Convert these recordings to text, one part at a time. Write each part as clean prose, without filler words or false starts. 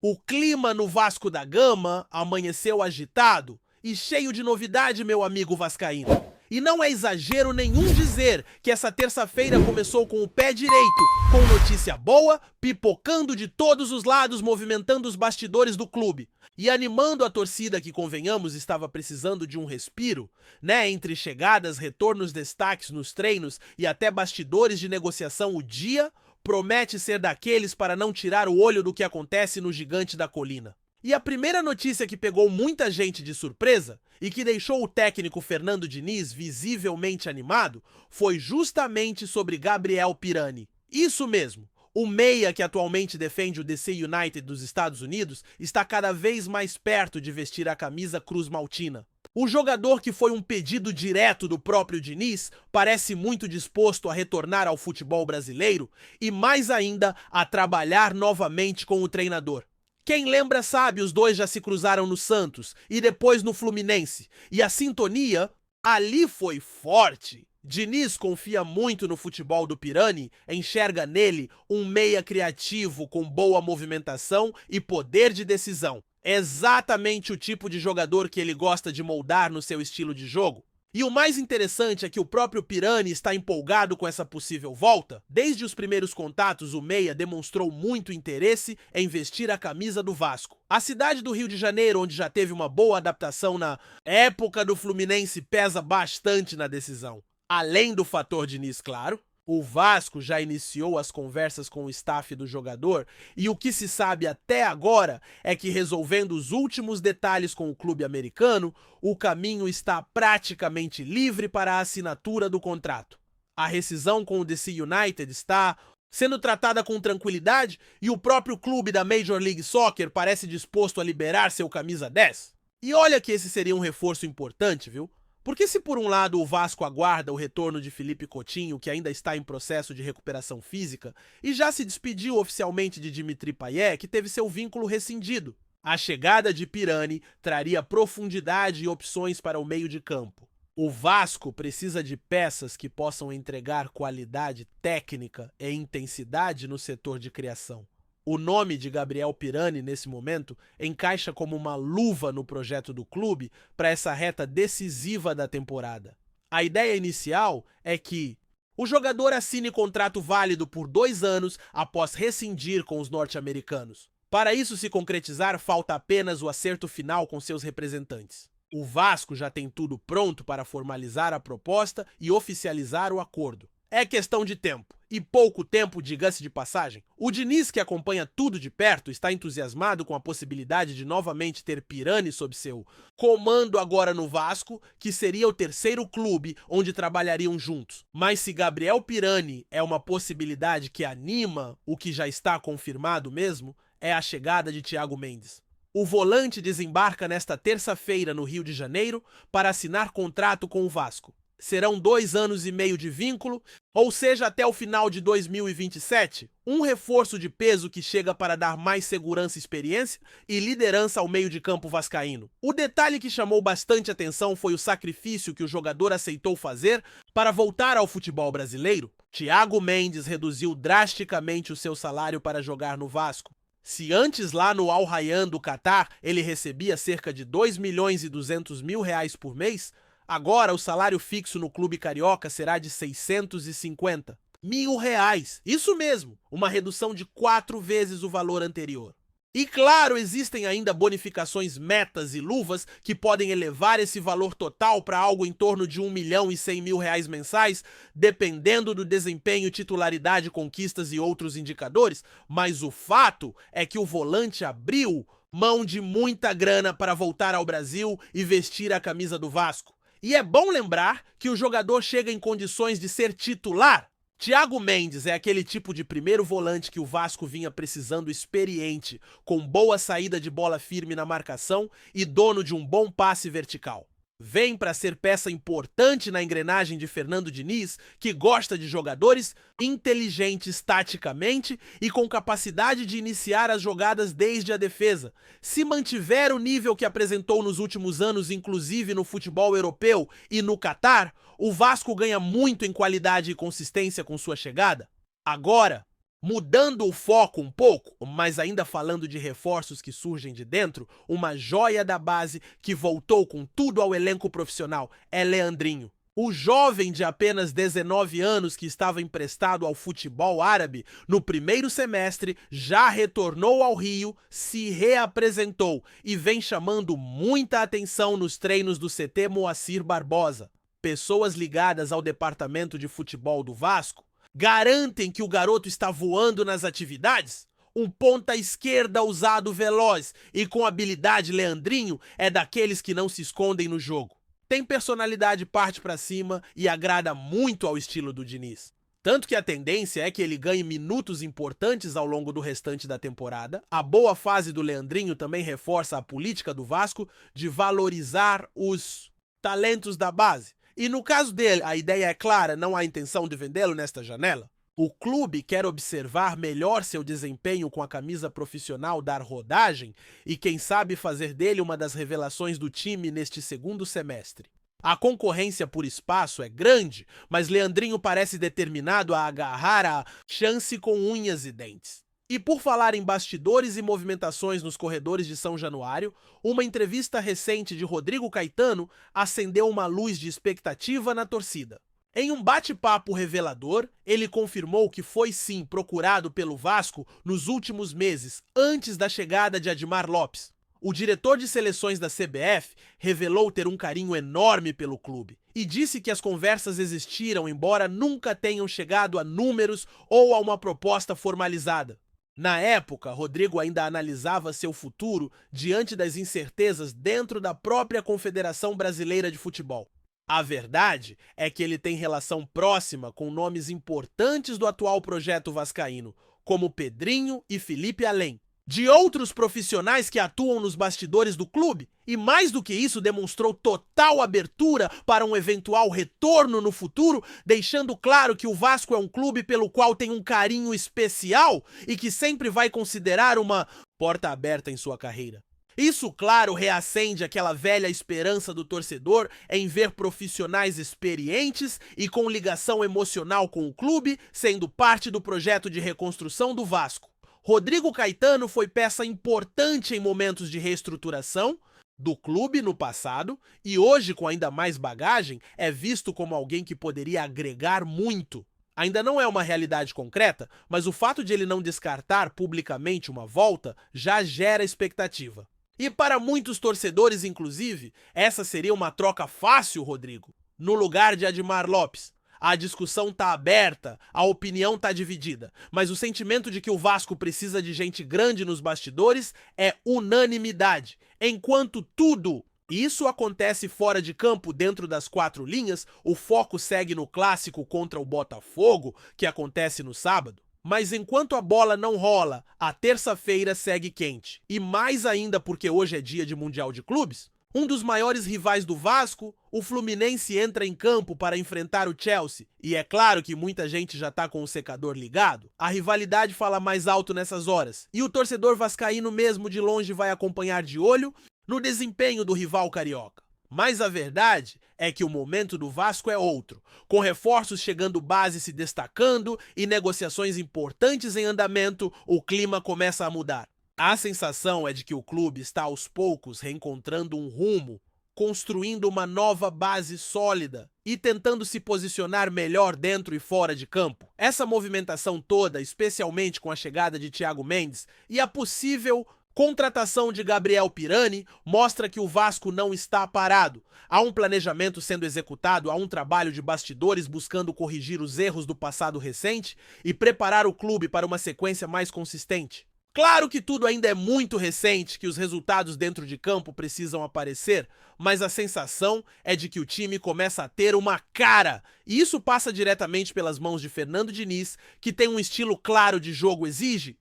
O clima no Vasco da Gama amanheceu agitado e cheio de novidade, meu amigo vascaíno. E não é exagero nenhum dizer que essa terça-feira começou com o pé direito, com notícia boa, pipocando de todos os lados, movimentando os bastidores do clube. E animando a torcida que, convenhamos, estava precisando de um respiro, né? Entre chegadas, retornos, destaques nos treinos e até bastidores de negociação, o dia promete ser daqueles para não tirar o olho do que acontece no Gigante da Colina. E a primeira notícia que pegou muita gente de surpresa e que deixou o técnico Fernando Diniz visivelmente animado foi justamente sobre Gabriel Pirani. Isso mesmo, o meia que atualmente defende o DC United dos Estados Unidos está cada vez mais perto de vestir a camisa cruz-maltina. O jogador, que foi um pedido direto do próprio Diniz, parece muito disposto a retornar ao futebol brasileiro e, mais ainda, a trabalhar novamente com o treinador. Quem lembra sabe, os dois já se cruzaram no Santos e depois no Fluminense, e a sintonia ali foi forte. Diniz confia muito no futebol do Pirani, enxerga nele um meia criativo com boa movimentação e poder de decisão. Exatamente o tipo de jogador que ele gosta de moldar no seu estilo de jogo. E o mais interessante é que o próprio Pirani está empolgado com essa possível volta. Desde os primeiros contatos, o meia demonstrou muito interesse em vestir a camisa do Vasco. A cidade do Rio de Janeiro, onde já teve uma boa adaptação na época do Fluminense, pesa bastante na decisão. Além do fator Diniz, claro. O Vasco já iniciou as conversas com o staff do jogador e o que se sabe até agora é que, resolvendo os últimos detalhes com o clube americano, o caminho está praticamente livre para a assinatura do contrato. A rescisão com o DC United está sendo tratada com tranquilidade e o próprio clube da Major League Soccer parece disposto a liberar seu camisa 10. E olha que esse seria um reforço importante, viu? Porque se por um lado o Vasco aguarda o retorno de Philippe Coutinho, que ainda está em processo de recuperação física, e já se despediu oficialmente de Dimitri Payet, que teve seu vínculo rescindido, a chegada de Pirani traria profundidade e opções para o meio de campo. O Vasco precisa de peças que possam entregar qualidade técnica e intensidade no setor de criação. O nome de Gabriel Pirani, nesse momento, encaixa como uma luva no projeto do clube para essa reta decisiva da temporada. A ideia inicial é que o jogador assine contrato válido por 2 anos após rescindir com os norte-americanos. Para isso se concretizar, falta apenas o acerto final com seus representantes. O Vasco já tem tudo pronto para formalizar a proposta e oficializar o acordo. É questão de tempo. E pouco tempo, diga-se de passagem. O Diniz, que acompanha tudo de perto, está entusiasmado com a possibilidade de novamente ter Pirani sob seu comando agora no Vasco, que seria o terceiro clube onde trabalhariam juntos. Mas se Gabriel Pirani é uma possibilidade que anima o que já está confirmado mesmo, é a chegada de Thiago Mendes. O volante desembarca nesta terça-feira no Rio de Janeiro para assinar contrato com o Vasco. Serão 2 anos e meio de vínculo, ou seja, até o final de 2027, um reforço de peso que chega para dar mais segurança, experiência e liderança ao meio de campo vascaíno. O detalhe que chamou bastante atenção foi o sacrifício que o jogador aceitou fazer para voltar ao futebol brasileiro. Thiago Mendes reduziu drasticamente o seu salário para jogar no Vasco. Se antes lá no Al Rayyan do Catar ele recebia cerca de 2.200.000 reais por mês, agora o salário fixo no clube carioca será de 650 mil reais. Isso mesmo, uma redução de 4 vezes o valor anterior. E claro, existem ainda bonificações, metas e luvas que podem elevar esse valor total para algo em torno de 1.100.000 reais mensais, dependendo do desempenho, titularidade, conquistas e outros indicadores, mas o fato é que o volante abriu mão de muita grana para voltar ao Brasil e vestir a camisa do Vasco. E é bom lembrar que o jogador chega em condições de ser titular. Thiago Mendes é aquele tipo de primeiro volante que o Vasco vinha precisando, experiente, com boa saída de bola firme na marcação e dono de um bom passe vertical. Vem para ser peça importante na engrenagem de Fernando Diniz, que gosta de jogadores inteligentes taticamente e com capacidade de iniciar as jogadas desde a defesa. Se mantiver o nível que apresentou nos últimos anos, inclusive no futebol europeu e no Catar, o Vasco ganha muito em qualidade e consistência com sua chegada. Agora, Mudando o foco um pouco, mas ainda falando de reforços que surgem de dentro, uma joia da base que voltou com tudo ao elenco profissional é Leandrinho. O jovem de apenas 19 anos que estava emprestado ao futebol árabe no primeiro semestre já retornou ao Rio, se reapresentou e vem chamando muita atenção nos treinos do CT Moacir Barbosa. Pessoas ligadas ao departamento de futebol do Vasco garantem que o garoto está voando nas atividades? Um ponta esquerda ousado veloz e com habilidade, Leandrinho é daqueles que não se escondem no jogo. Tem personalidade, parte pra cima e agrada muito ao estilo do Diniz. Tanto que a tendência é que ele ganhe minutos importantes ao longo do restante da temporada. A boa fase do Leandrinho também reforça a política do Vasco de valorizar os talentos da base. E no caso dele, a ideia é clara, não há intenção de vendê-lo nesta janela. O clube quer observar melhor seu desempenho com a camisa profissional, dar rodagem e quem sabe fazer dele uma das revelações do time neste segundo semestre. A concorrência por espaço é grande, mas Leandrinho parece determinado a agarrar a chance com unhas e dentes. E por falar em bastidores e movimentações nos corredores de São Januário, uma entrevista recente de Rodrigo Caetano acendeu uma luz de expectativa na torcida. Em um bate-papo revelador, ele confirmou que foi sim procurado pelo Vasco nos últimos meses, antes da chegada de Admar Lopes. O diretor de seleções da CBF revelou ter um carinho enorme pelo clube e disse que as conversas existiram, embora nunca tenham chegado a números ou a uma proposta formalizada. Na época, Rodrigo ainda analisava seu futuro diante das incertezas dentro da própria Confederação Brasileira de Futebol. A verdade é que ele tem relação próxima com nomes importantes do atual projeto vascaíno, como Pedrinho e Felipe Além. De outros profissionais que atuam nos bastidores do clube, e mais do que isso demonstrou total abertura para um eventual retorno no futuro, deixando claro que o Vasco é um clube pelo qual tem um carinho especial e que sempre vai considerar uma porta aberta em sua carreira. Isso, claro, reacende aquela velha esperança do torcedor em ver profissionais experientes e com ligação emocional com o clube sendo parte do projeto de reconstrução do Vasco. Rodrigo Caetano foi peça importante em momentos de reestruturação do clube no passado e hoje, com ainda mais bagagem, é visto como alguém que poderia agregar muito. Ainda não é uma realidade concreta, mas o fato de ele não descartar publicamente uma volta já gera expectativa. E para muitos torcedores, inclusive, essa seria uma troca fácil, Rodrigo, no lugar de Admar Lopes. A discussão tá aberta, a opinião tá dividida, mas o sentimento de que o Vasco precisa de gente grande nos bastidores é unanimidade. Enquanto tudo isso acontece fora de campo, dentro das quatro linhas, o foco segue no clássico contra o Botafogo, que acontece no sábado. Mas enquanto a bola não rola, a terça-feira segue quente. E mais ainda porque hoje é dia de Mundial de Clubes, um dos maiores rivais do Vasco, o Fluminense entra em campo para enfrentar o Chelsea. E é claro que muita gente já tá com o secador ligado. A rivalidade fala mais alto nessas horas. E o torcedor vascaíno mesmo de longe vai acompanhar de olho no desempenho do rival carioca. Mas a verdade é que o momento do Vasco é outro, com reforços chegando base se destacando e negociações importantes em andamento, o clima começa a mudar. A sensação é de que o clube está aos poucos reencontrando um rumo, construindo uma nova base sólida e tentando se posicionar melhor dentro e fora de campo. Essa movimentação toda, especialmente com a chegada de Thiago Mendes e a possível contratação de Gabriel Pirani, mostra que o Vasco não está parado. Há um planejamento sendo executado, há um trabalho de bastidores buscando corrigir os erros do passado recente e preparar o clube para uma sequência mais consistente. Claro que tudo ainda é muito recente, que os resultados dentro de campo precisam aparecer, mas a sensação é de que o time começa a ter uma cara. E isso passa diretamente pelas mãos de Fernando Diniz, que tem um estilo claro de jogo, exige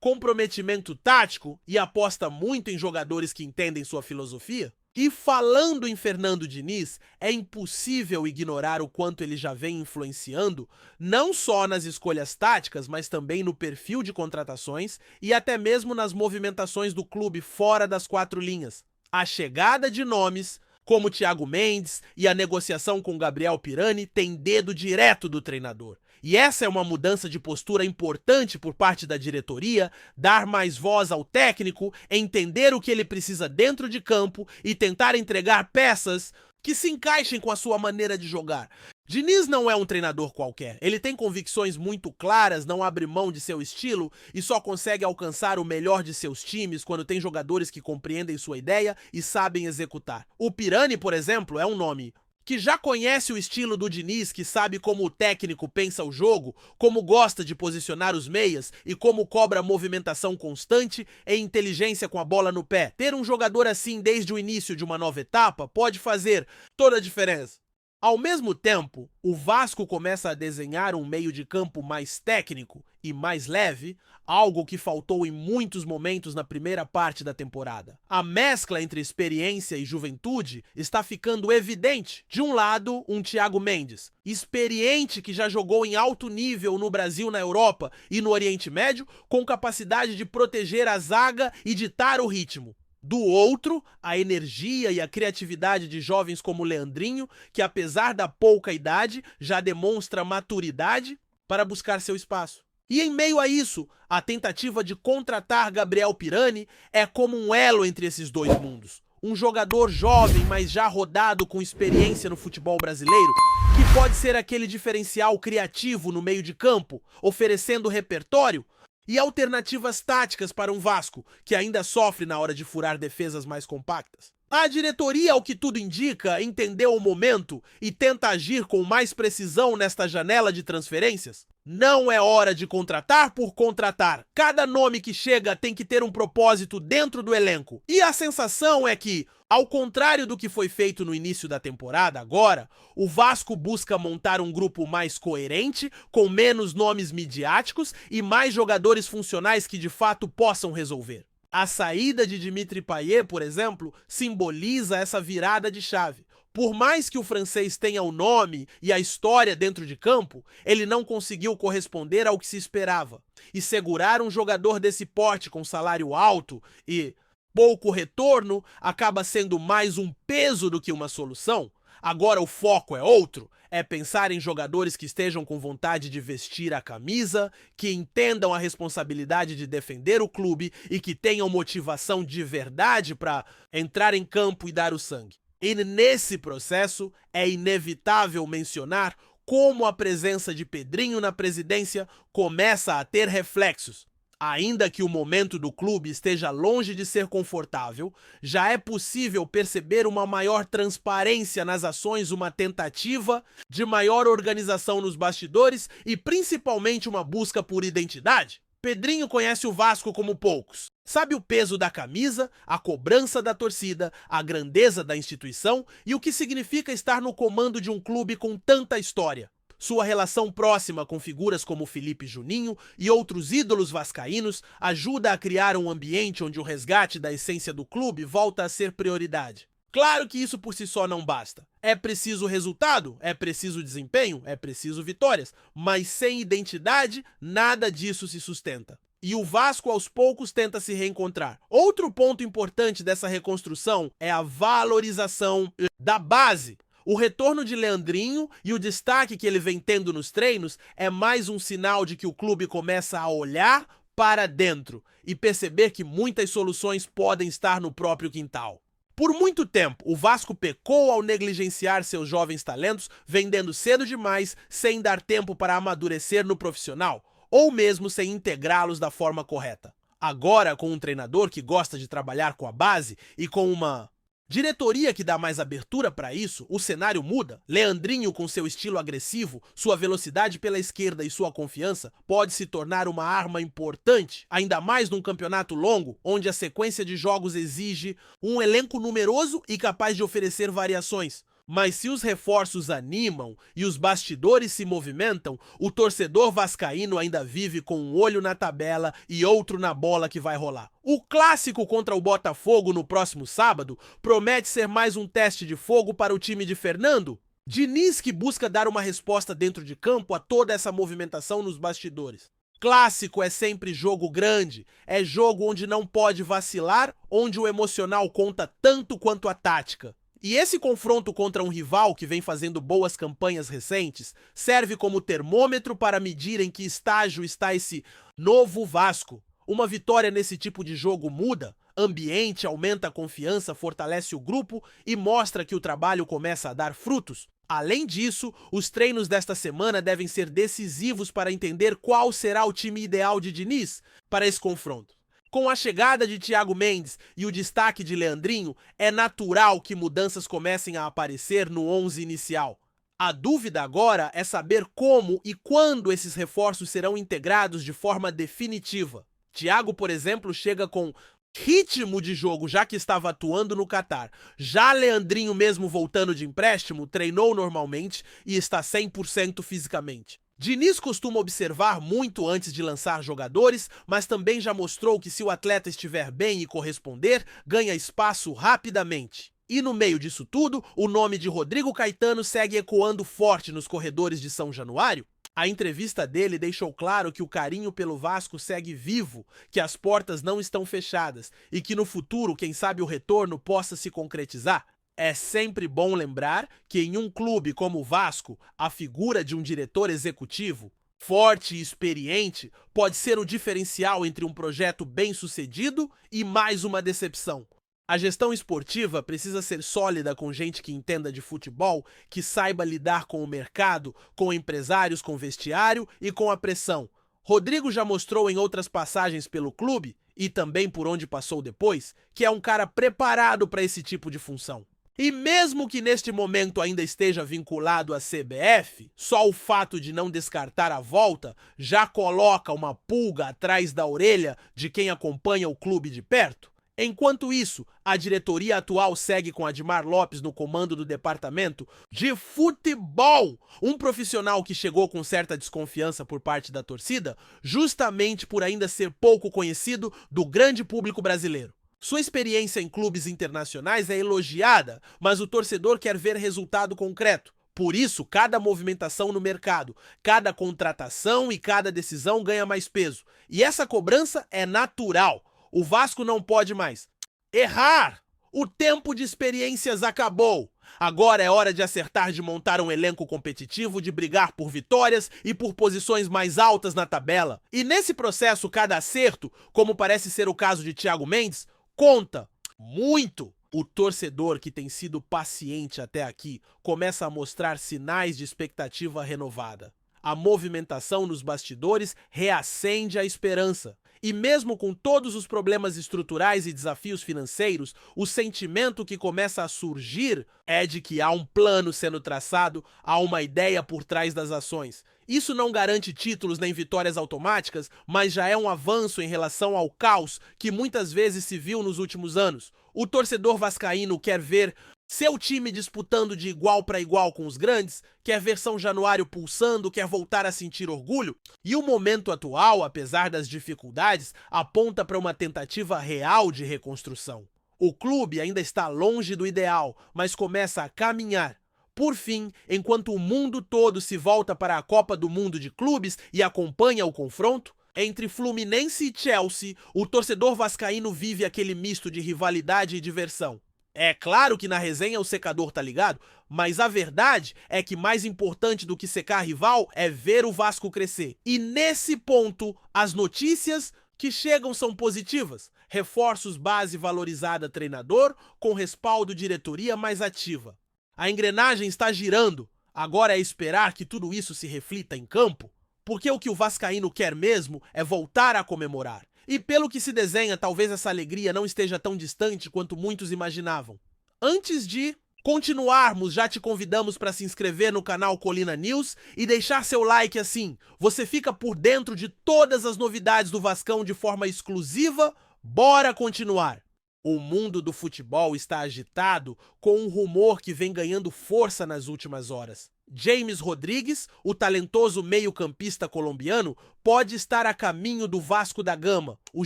comprometimento tático e aposta muito em jogadores que entendem sua filosofia. E falando em Fernando Diniz, é impossível ignorar o quanto ele já vem influenciando, não só nas escolhas táticas, mas também no perfil de contratações e até mesmo nas movimentações do clube fora das quatro linhas. A chegada de nomes como Thiago Mendes e a negociação com Gabriel Pirani tem dedo direto do treinador. E essa é uma mudança de postura importante por parte da diretoria, dar mais voz ao técnico, entender o que ele precisa dentro de campo e tentar entregar peças que se encaixem com a sua maneira de jogar. Diniz não é um treinador qualquer. Ele tem convicções muito claras, não abre mão de seu estilo e só consegue alcançar o melhor de seus times quando tem jogadores que compreendem sua ideia e sabem executar. O Pirani, por exemplo, é um nome que já conhece o estilo do Diniz, que sabe como o técnico pensa o jogo, como gosta de posicionar os meias e como cobra movimentação constante e inteligência com a bola no pé. Ter um jogador assim desde o início de uma nova etapa pode fazer toda a diferença. Ao mesmo tempo, o Vasco começa a desenhar um meio de campo mais técnico e mais leve, algo que faltou em muitos momentos na primeira parte da temporada. A mescla entre experiência e juventude está ficando evidente. De um lado, um Thiago Mendes, experiente que já jogou em alto nível no Brasil, na Europa e no Oriente Médio, com capacidade de proteger a zaga e ditar o ritmo. Do outro, a energia e a criatividade de jovens como Leandrinho, que apesar da pouca idade, já demonstra maturidade para buscar seu espaço. E em meio a isso, a tentativa de contratar Gabriel Pirani é como um elo entre esses dois mundos. Um jogador jovem, mas já rodado com experiência no futebol brasileiro, que pode ser aquele diferencial criativo no meio de campo, oferecendo repertório e alternativas táticas para um Vasco, que ainda sofre na hora de furar defesas mais compactas. A diretoria, ao que tudo indica, entendeu o momento e tenta agir com mais precisão nesta janela de transferências. Não é hora de contratar por contratar. Cada nome que chega tem que ter um propósito dentro do elenco. E a sensação é que, ao contrário do que foi feito no início da temporada, agora, o Vasco busca montar um grupo mais coerente, com menos nomes midiáticos e mais jogadores funcionais que de fato possam resolver. A saída de Dimitri Payet, por exemplo, simboliza essa virada de chave. Por mais que o francês tenha o nome e a história dentro de campo, ele não conseguiu corresponder ao que se esperava. E segurar um jogador desse porte com salário alto e pouco retorno acaba sendo mais um peso do que uma solução. Agora o foco é outro, é pensar em jogadores que estejam com vontade de vestir a camisa, que entendam a responsabilidade de defender o clube e que tenham motivação de verdade para entrar em campo e dar o sangue. E nesse processo é inevitável mencionar como a presença de Pedrinho na presidência começa a ter reflexos. Ainda que o momento do clube esteja longe de ser confortável, já é possível perceber uma maior transparência nas ações, uma tentativa de maior organização nos bastidores e principalmente uma busca por identidade. Pedrinho conhece o Vasco como poucos. Sabe o peso da camisa, a cobrança da torcida, a grandeza da instituição e o que significa estar no comando de um clube com tanta história. Sua relação próxima com figuras como Felipe Juninho e outros ídolos vascaínos ajuda a criar um ambiente onde o resgate da essência do clube volta a ser prioridade. Claro que isso por si só não basta. É preciso resultado, é preciso desempenho, é preciso vitórias, mas sem identidade, nada disso se sustenta. E o Vasco aos poucos tenta se reencontrar. Outro ponto importante dessa reconstrução é a valorização da base. O retorno de Leandrinho e o destaque que ele vem tendo nos treinos é mais um sinal de que o clube começa a olhar para dentro e perceber que muitas soluções podem estar no próprio quintal. Por muito tempo, o Vasco pecou ao negligenciar seus jovens talentos, vendendo cedo demais, sem dar tempo para amadurecer no profissional, ou mesmo sem integrá-los da forma correta. Agora, com um treinador que gosta de trabalhar com a base e com uma diretoria que dá mais abertura para isso, o cenário muda. Leandrinho, com seu estilo agressivo, sua velocidade pela esquerda e sua confiança, pode se tornar uma arma importante, ainda mais num campeonato longo, onde a sequência de jogos exige um elenco numeroso e capaz de oferecer variações. Mas se os reforços animam e os bastidores se movimentam, o torcedor vascaíno ainda vive com um olho na tabela e outro na bola que vai rolar. O clássico contra o Botafogo no próximo sábado promete ser mais um teste de fogo para o time de Fernando Diniz, que busca dar uma resposta dentro de campo a toda essa movimentação nos bastidores. Clássico é sempre jogo grande, é jogo onde não pode vacilar, onde o emocional conta tanto quanto a tática. E esse confronto contra um rival que vem fazendo boas campanhas recentes serve como termômetro para medir em que estágio está esse novo Vasco. Uma vitória nesse tipo de jogo muda, ambiente, aumenta a confiança, fortalece o grupo e mostra que o trabalho começa a dar frutos. Além disso, os treinos desta semana devem ser decisivos para entender qual será o time ideal de Diniz para esse confronto. Com a chegada de Thiago Mendes e o destaque de Leandrinho, é natural que mudanças comecem a aparecer no 11 inicial. A dúvida agora é saber como e quando esses reforços serão integrados de forma definitiva. Thiago, por exemplo, chega com ritmo de jogo, já que estava atuando no Catar. Já Leandrinho, mesmo voltando de empréstimo, treinou normalmente e está 100% fisicamente. Diniz costuma observar muito antes de lançar jogadores, mas também já mostrou que se o atleta estiver bem e corresponder, ganha espaço rapidamente. E no meio disso tudo, o nome de Rodrigo Caetano segue ecoando forte nos corredores de São Januário. A entrevista dele deixou claro que o carinho pelo Vasco segue vivo, que as portas não estão fechadas e que no futuro, quem sabe, o retorno possa se concretizar. É sempre bom lembrar que em um clube como o Vasco, a figura de um diretor executivo forte e experiente pode ser o diferencial entre um projeto bem-sucedido e mais uma decepção. A gestão esportiva precisa ser sólida com gente que entenda de futebol, que saiba lidar com o mercado, com empresários, com vestiário e com a pressão. Rodrigo já mostrou em outras passagens pelo clube, e também por onde passou depois, que é um cara preparado para esse tipo de função. E mesmo que neste momento ainda esteja vinculado à CBF, só o fato de não descartar a volta já coloca uma pulga atrás da orelha de quem acompanha o clube de perto. Enquanto isso, a diretoria atual segue com Admar Lopes no comando do departamento de futebol, um profissional que chegou com certa desconfiança por parte da torcida, justamente por ainda ser pouco conhecido do grande público brasileiro. Sua experiência em clubes internacionais é elogiada, mas o torcedor quer ver resultado concreto. Por isso, cada movimentação no mercado, cada contratação e cada decisão ganha mais peso. E essa cobrança é natural. O Vasco não pode mais errar. O tempo de experiências acabou. Agora é hora de acertar, de montar um elenco competitivo, de brigar por vitórias e por posições mais altas na tabela. E nesse processo, cada acerto, como parece ser o caso de Thiago Mendes, conta muito. O torcedor que tem sido paciente até aqui começa a mostrar sinais de expectativa renovada. A movimentação nos bastidores reacende a esperança. E mesmo com todos os problemas estruturais e desafios financeiros, o sentimento que começa a surgir é de que há um plano sendo traçado, há uma ideia por trás das ações. Isso não garante títulos nem vitórias automáticas, mas já é um avanço em relação ao caos que muitas vezes se viu nos últimos anos. O torcedor vascaíno quer ver seu time disputando de igual para igual com os grandes, quer ver São Januário pulsando, quer voltar a sentir orgulho. E o momento atual, apesar das dificuldades, aponta para uma tentativa real de reconstrução. O clube ainda está longe do ideal, mas começa a caminhar. Por fim, enquanto o mundo todo se volta para a Copa do Mundo de Clubes e acompanha o confronto, entre Fluminense e Chelsea, o torcedor vascaíno vive aquele misto de rivalidade e diversão. É claro que na resenha o secador tá ligado, mas a verdade é que mais importante do que secar rival é ver o Vasco crescer. E nesse ponto, as notícias que chegam são positivas. Reforços base valorizada treinador, com respaldo diretoria mais ativa. A engrenagem está girando. Agora é esperar que tudo isso se reflita em campo, porque o que o vascaíno quer mesmo é voltar a comemorar. E pelo que se desenha, talvez essa alegria não esteja tão distante quanto muitos imaginavam. Antes de continuarmos, já te convidamos para se inscrever no canal Colina News e deixar seu like assim. Você fica por dentro de todas as novidades do Vascão de forma exclusiva. Bora continuar! O mundo do futebol está agitado com um rumor que vem ganhando força nas últimas horas. James Rodrigues, o talentoso meio-campista colombiano, pode estar a caminho do Vasco da Gama, o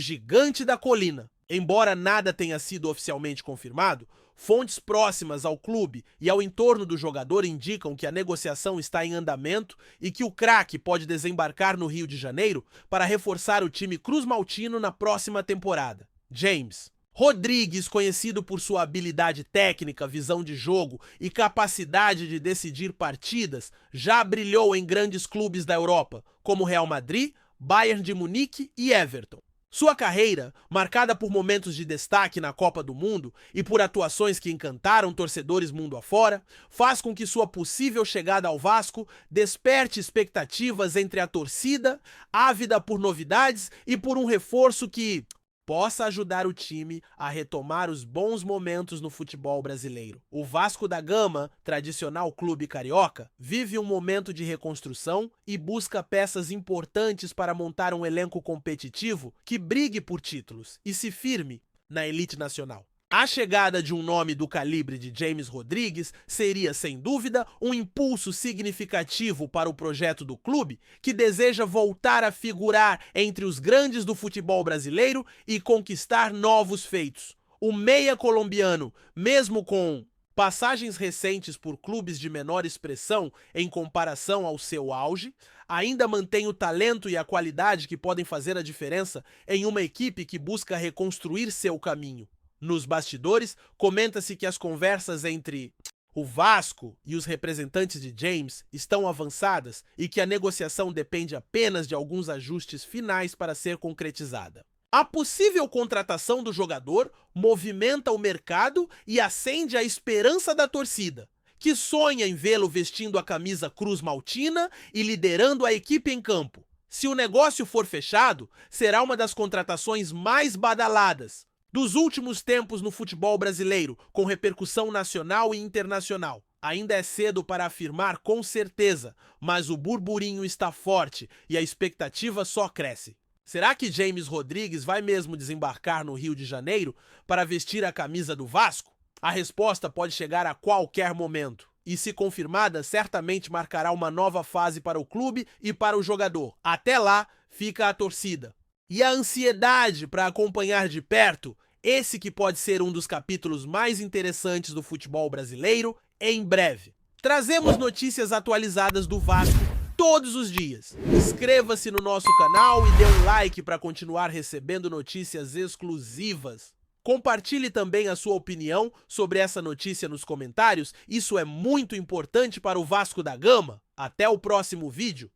gigante da colina. Embora nada tenha sido oficialmente confirmado, fontes próximas ao clube e ao entorno do jogador indicam que a negociação está em andamento e que o craque pode desembarcar no Rio de Janeiro para reforçar o time cruzmaltino na próxima temporada. James Rodrigues, conhecido por sua habilidade técnica, visão de jogo e capacidade de decidir partidas, já brilhou em grandes clubes da Europa, como Real Madrid, Bayern de Munique e Everton. Sua carreira, marcada por momentos de destaque na Copa do Mundo e por atuações que encantaram torcedores mundo afora, faz com que sua possível chegada ao Vasco desperte expectativas entre a torcida, ávida por novidades e por um reforço que possa ajudar o time a retomar os bons momentos no futebol brasileiro. O Vasco da Gama, tradicional clube carioca, vive um momento de reconstrução e busca peças importantes para montar um elenco competitivo que brigue por títulos e se firme na elite nacional. A chegada de um nome do calibre de James Rodrigues seria, sem dúvida, um impulso significativo para o projeto do clube, que deseja voltar a figurar entre os grandes do futebol brasileiro e conquistar novos feitos. O meia colombiano, mesmo com passagens recentes por clubes de menor expressão em comparação ao seu auge, ainda mantém o talento e a qualidade que podem fazer a diferença em uma equipe que busca reconstruir seu caminho. Nos bastidores, comenta-se que as conversas entre o Vasco e os representantes de James estão avançadas e que a negociação depende apenas de alguns ajustes finais para ser concretizada. A possível contratação do jogador movimenta o mercado e acende a esperança da torcida, que sonha em vê-lo vestindo a camisa Cruz Maltina e liderando a equipe em campo. Se o negócio for fechado, será uma das contratações mais badaladas dos últimos tempos no futebol brasileiro, com repercussão nacional e internacional. Ainda é cedo para afirmar com certeza, mas o burburinho está forte e a expectativa só cresce. Será que James Rodrigues vai mesmo desembarcar no Rio de Janeiro para vestir a camisa do Vasco? A resposta pode chegar a qualquer momento. E se confirmada, certamente marcará uma nova fase para o clube e para o jogador. Até lá, fica a torcida e a ansiedade para acompanhar de perto esse que pode ser um dos capítulos mais interessantes do futebol brasileiro em breve. Trazemos notícias atualizadas do Vasco todos os dias. Inscreva-se no nosso canal e dê um like para continuar recebendo notícias exclusivas. Compartilhe também a sua opinião sobre essa notícia nos comentários, isso é muito importante para o Vasco da Gama. Até o próximo vídeo.